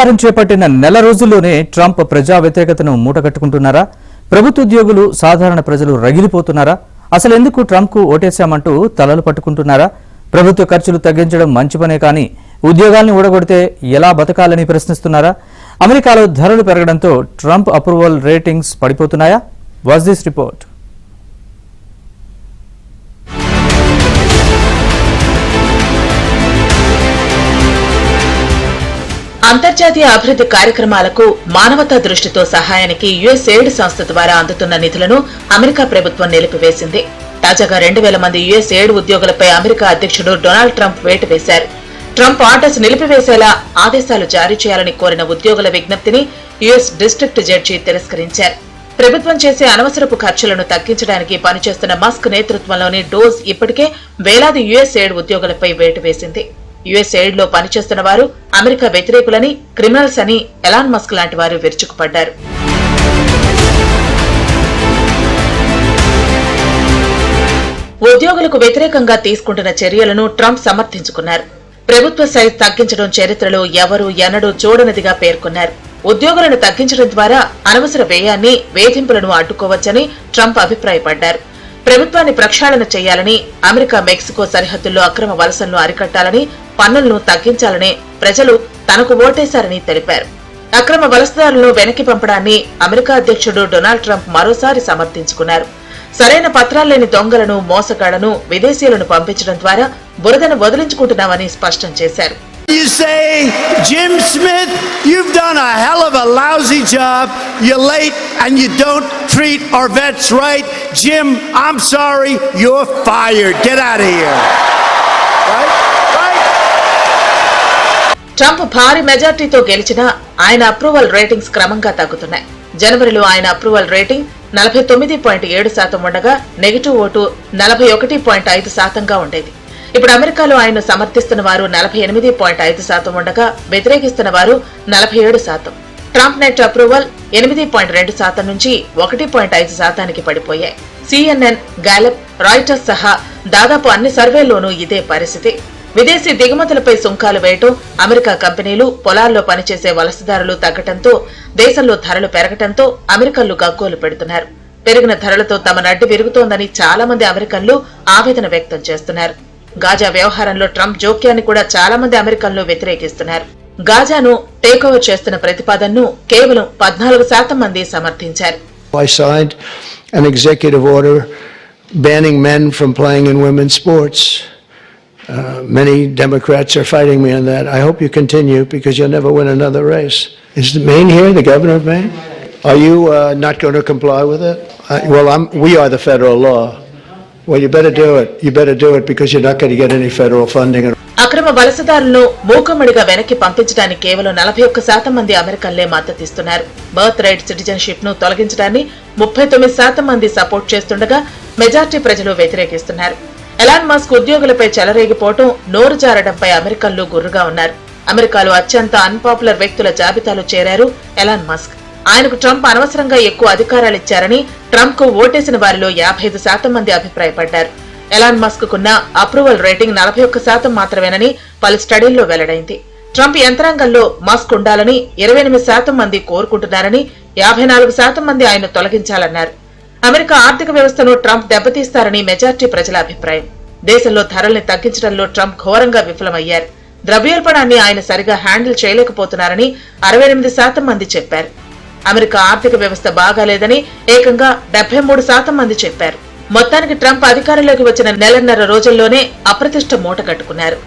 అధికారం చేపట్టిన నెల రోజుల్లోనే ట్రంప్ ప్రజా వ్యతిరేకతను మూటగట్టుకుంటున్నారా? ప్రభుత్వ ఉద్యోగులు, సాధారణ ప్రజలు రగిలిపోతున్నారా? అసలు ఎందుకు ట్రంప్కు ఓటేశామంటూ తలలు పట్టుకుంటున్నారా? ప్రభుత్వ ఖర్చులు తగ్గించడం మంచి పనే కానీ ఉద్యోగాల్ని ఊడగొడితే ఎలా బతకాలని ప్రశ్నిస్తున్నారా? అమెరికాలో ధరలు పెరగడంతో ట్రంప్ అప్రూవల్ రేటింగ్స్ పడిపోతున్నాయా? Watch this report. అంతర్జాతీయ అభివృద్ధి కార్యక్రమాలకు మానవతా దృష్టితో సహాయానికి యుఎస్ ఎయిడ్ సంస్థ ద్వారా అందుతున్న నిధులను అమెరికా ప్రభుత్వం నిలిపివేసింది. తాజాగా 2000 మంది యుఎస్ ఎయిడ్ ఉద్యోగులపై అమెరికా అధ్యక్షుడు డొనాల్డ్ ట్రంప్ వేటు వేశారు. ట్రంప్ ఆర్డర్స్ నిలిపివేసేలా ఆదేశాలు జారీ చేయాలని కోరిన ఉద్యోగుల విజ్ఞప్తిని యుఎస్ డిస్ట్రిక్ట్ జడ్జి తిరస్కరించారు. ప్రభుత్వం చేసే అనవసరపు ఖర్చులను తగ్గించడానికి పనిచేస్తున్న మస్క్ నేతృత్వంలోని డోజ్ ఇప్పటికే వేలాది యుఎస్ ఎయిడ్ ఉద్యోగులపై వేటు వేసింది. యుఎస్ ఎయిడ్ లో పనిచేస్తున్న వారు అమెరికా వ్యతిరేకులని, క్రిమినల్స్ అని ఎలాన్ మస్క్ లాంటి వారు విరుచుకుపడ్డారు. ఉద్యోగులకు వ్యతిరేకంగా తీసుకుంటున్న చర్యలను ట్రంప్ సమర్థించుకున్నారు. ప్రభుత్వ సైజ్ తగ్గించడం చరిత్రలో ఎవరూ ఎన్నడూ చూడనిదిగా పేర్కొన్నారు. ఉద్యోగులను తగ్గించడం ద్వారా అనవసర వ్యయాన్ని, వేధింపులను అడ్డుకోవచ్చని ట్రంప్ అభిప్రాయపడ్డారు. ప్రభుత్వాన్ని ప్రక్షాళన చేయాలని, అమెరికా మెక్సికో సరిహద్దుల్లో అక్రమ వలసలను అరికట్టాలని, పన్నులను తగ్గించాలని ప్రజలు తనకు ఓటేశారని తెలిపారు. అక్రమ వలసదారులను వెనక్కి పంపడాన్ని అమెరికా అధ్యక్షుడు డొనాల్డ్ ట్రంప్ మరోసారి సమర్థించుకున్నారు. సరైన పత్రాల్లేని దొంగలను, మోసగాళ్లను, విదేశీయులను పంపించడం ద్వారా బురదను వదిలించుకుంటున్నామని స్పష్టం చేశారు. You say, Jim Smith, you've done a hell of a lousy job. You're late and you don't treat our vets right. Jim, I'm sorry, you're fired. Get out of here. Right? Trump భారీ మెజార్టీతో గెలిచినా ఆయన approval ratings క్రమంగా తగ్గుతున్నాయి. జనవరిలో ఆయన approval rating 49.7% ఉండగా negative vote 41.5%గా ఉండేది. ఇప్పుడు అమెరికాలో ఆయన సమర్థిస్తున్న వారు 48.5% ఉండగా వ్యతిరేకిస్తున్న వారు 47%. ట్రంప్ నెట్ అప్రూవల్ 8.2% నుంచి 1.5%కి పడిపోయాయి. సిఎన్ఎన్, గ్యాలప్, రాయిటర్స్ సహా దాదాపు అన్ని సర్వేల్లోనూ ఇదే పరిస్థితి. విదేశీ దిగుమతులపై సుంకాలు వేయటం, అమెరికా కంపెనీలు, పొలాల్లో పనిచేసే వలసదారులు తగ్గటంతో దేశంలో ధరలు పెరగటంతో అమెరికన్లు గగ్గోలు పెడుతున్నారు. పెరిగిన ధరలతో తమ నడ్డి విరుగుతోందని చాలా మంది అమెరికన్లు ఆవేదన వ్యక్తం చేస్తున్నారు. గాజా వ్యవహారంలో ట్రంప్ జోక్యాన్ని కూడా చాలా మంది అమెరికన్లు వ్యతిరేకిస్తున్నారు. గాజాను టేకోవర్ చేస్తున్న ప్రతిపాదనను కేవలం 14% మంది సమర్థించారు. I signed an executive order banning men from playing in women's sports. Many Democrats are fighting me on that. I hope you continue because you'll never win another race. Is Maine here, the governor of Maine? Are you not going to comply with it? We are the federal law. Well, you better do it. You better do it because you're not going to get any federal funding. అక్రమ వలసదారులను మూకమ్మడిగా వెనక్కి పంపించడానికి కేవలం 41% మంది అమెరికన్లే మద్దతిస్తున్నారు. Birth right citizenship ను తొలగించడాన్ని 39% మంది support చేస్తుండగా majority ప్రజలు వ్యతిరేకిస్తున్నారు. ఎలాన్ మస్క్ ఉద్యోగులపై చెలరేగిపోవటం, నోరు జారడంపై అమెరికన్లు గుర్రుగా ఉన్నారు. అమెరికాలో అత్యంత అన్పాపులర్ వ్యక్తుల జాబితాలో చేరారు ఎలాన్ మస్క్. ఆయనకు ట్రంప్ అనవసరంగా ఎక్కువ అధికారాలిచ్చారని ట్రంప్ కు ఓటేసిన వారిలో 55% మంది అభిప్రాయపడ్డారు. ఎలాన్ మస్క్ కున్న అప్రూవల్ రేటింగ్ 41% మాత్రమేనని పలు స్టడీల్లో వెల్లడైంది. ట్రంప్ యంత్రాంగంలో మస్క్ ఉండాలని 28% మంది కోరుకుంటున్నారని, 54% మంది ఆయన తొలగించాలన్నారు. అమెరికా ఆర్థిక వ్యవస్థను ట్రంప్ దెబ్బతీస్తారని మెజార్టీ ప్రజల అభిప్రాయం. దేశంలో ధరల్ని తగ్గించడంలో ట్రంప్ ఘోరంగా విఫలమయ్యారు. ద్రవ్యోల్బణాన్ని ఆయన సరిగా హ్యాండిల్ చేయలేకపోతున్నారని 68% మంది చెప్పారు. అమెరికా ఆర్థిక వ్యవస్థ బాగాలేదని ఏకంగా 73% మంది చెప్పారు. మొత్తానికి ట్రంప్ అధికారంలోకి వచ్చిన నెలన్నర రోజుల్లోనే అప్రతిష్ట మూట కట్టుకున్నారు.